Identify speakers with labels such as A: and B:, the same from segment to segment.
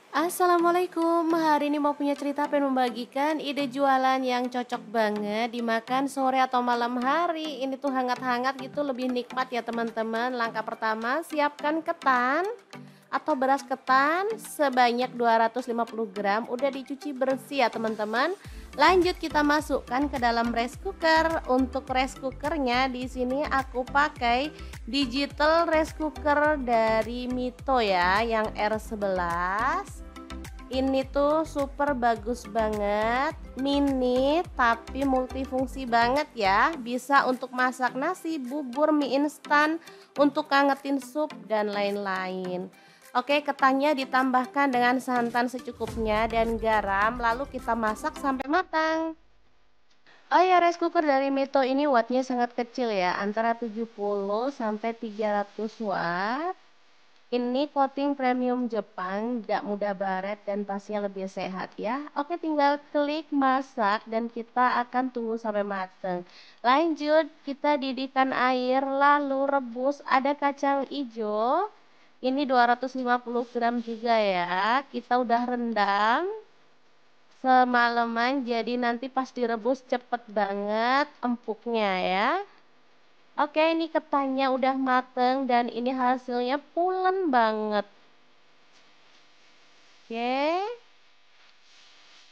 A: Assalamualaikum, hari ini mau punya cerita pengen membagikan ide jualan yang cocok banget dimakan sore atau malam hari. Ini tuh hangat-hangat gitu lebih nikmat ya teman-teman. Langkah pertama, siapkan ketan atau beras ketan sebanyak 250 gram, udah dicuci bersih ya teman-teman. Lanjut kita masukkan ke dalam rice cooker. Untuk rice cookernya di sini aku pakai digital rice cooker dari Mito ya, yang R11. Ini tuh super bagus banget, mini tapi multifungsi banget ya. Bisa untuk masak nasi, bubur, mie instan, untuk ngangetin sup dan lain-lain. Oke, ketannya ditambahkan dengan santan secukupnya dan garam, lalu kita masak sampai matang. Oh ya, rice cooker dari Mito ini wattnya sangat kecil ya, antara 70 sampai 300 watt. Ini coating premium Jepang, tidak mudah baret dan pastinya lebih sehat ya. Oke, tinggal klik masak dan kita akan tunggu sampai matang. Lanjut, kita didihkan air lalu rebus. Ada kacang hijau. Ini 250 gram juga ya. Kita udah rendam semalaman, jadi nanti pas direbus cepet banget empuknya ya. Oke, ini ketannya udah mateng dan ini hasilnya pulen banget. Oke,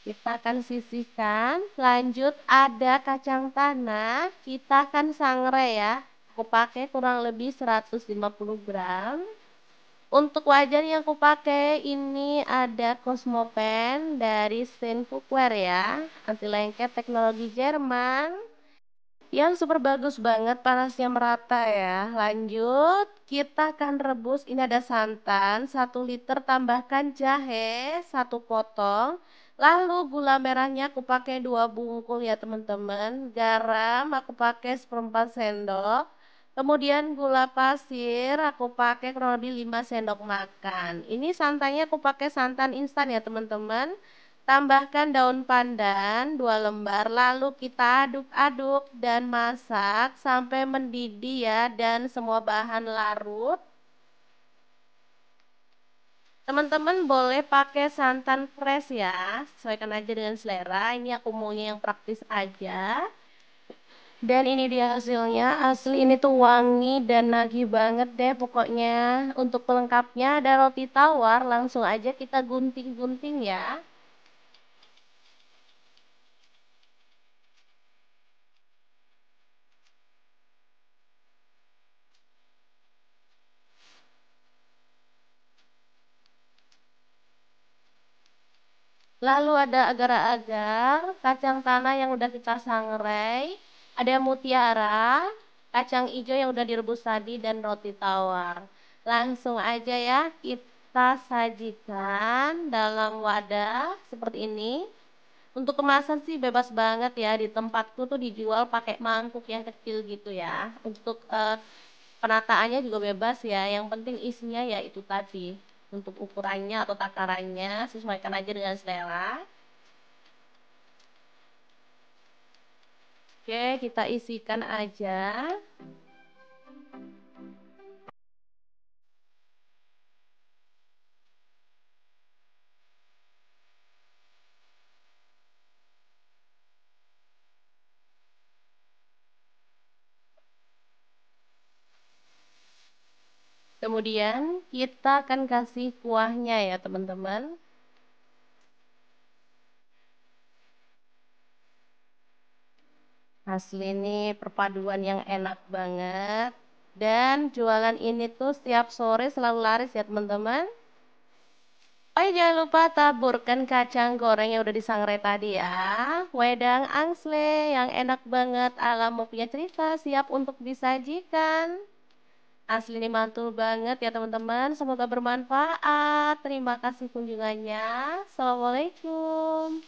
A: kita akan sisihkan. Lanjut, ada kacang tanah, kita akan sangrai ya. Aku pakai kurang lebih 150 gram. Untuk wajan yang aku pakai ini ada Cosmopan dari Stein Cookware ya, anti lengket teknologi Jerman. Yang super bagus banget, panasnya merata ya. Lanjut, kita akan rebus. Ini ada santan 1 liter, tambahkan jahe 1 potong. Lalu gula merahnya aku pakai 2 bungkul ya teman-teman. Garam aku pakai 1/4 sendok. Kemudian gula pasir aku pakai kurang lebih 5 sendok makan. Ini santannya aku pakai santan instan ya teman-teman. Tambahkan daun pandan 2 lembar, lalu kita aduk-aduk dan masak sampai mendidih ya dan semua bahan larut. Teman-teman boleh pakai santan fresh ya, sesuaikan aja dengan selera. Ini aku maunya yang praktis aja. Dan ini dia hasilnya, asli ini tuh wangi dan nagih banget deh pokoknya. Untuk pelengkapnya ada roti tawar, langsung aja kita gunting-gunting ya. Lalu ada agar-agar, kacang tanah yang udah kita sangrai, ada mutiara, kacang hijau yang udah direbus tadi, dan roti tawar. Langsung aja ya kita sajikan dalam wadah seperti ini. Untuk kemasan sih bebas banget ya, di tempatku tuh dijual pakai mangkuk yang kecil gitu ya. Untuk penataannya juga bebas ya, yang penting isinya ya itu tadi. Untuk ukurannya atau takarannya sesuaikan aja dengan selera. Oke, kita isikan aja. Kemudian kita akan kasih kuahnya ya teman-teman. Asli ini perpaduan yang enak banget. Dan jualan ini tuh setiap sore selalu laris ya teman-teman. Oh, jangan lupa taburkan kacang goreng yang udah disangrai tadi ya. Wedang angsle yang enak banget ala mau punya cerita, siap untuk disajikan. Asli ini mantul banget ya teman-teman. Semoga bermanfaat. Terima kasih kunjungannya. Assalamualaikum.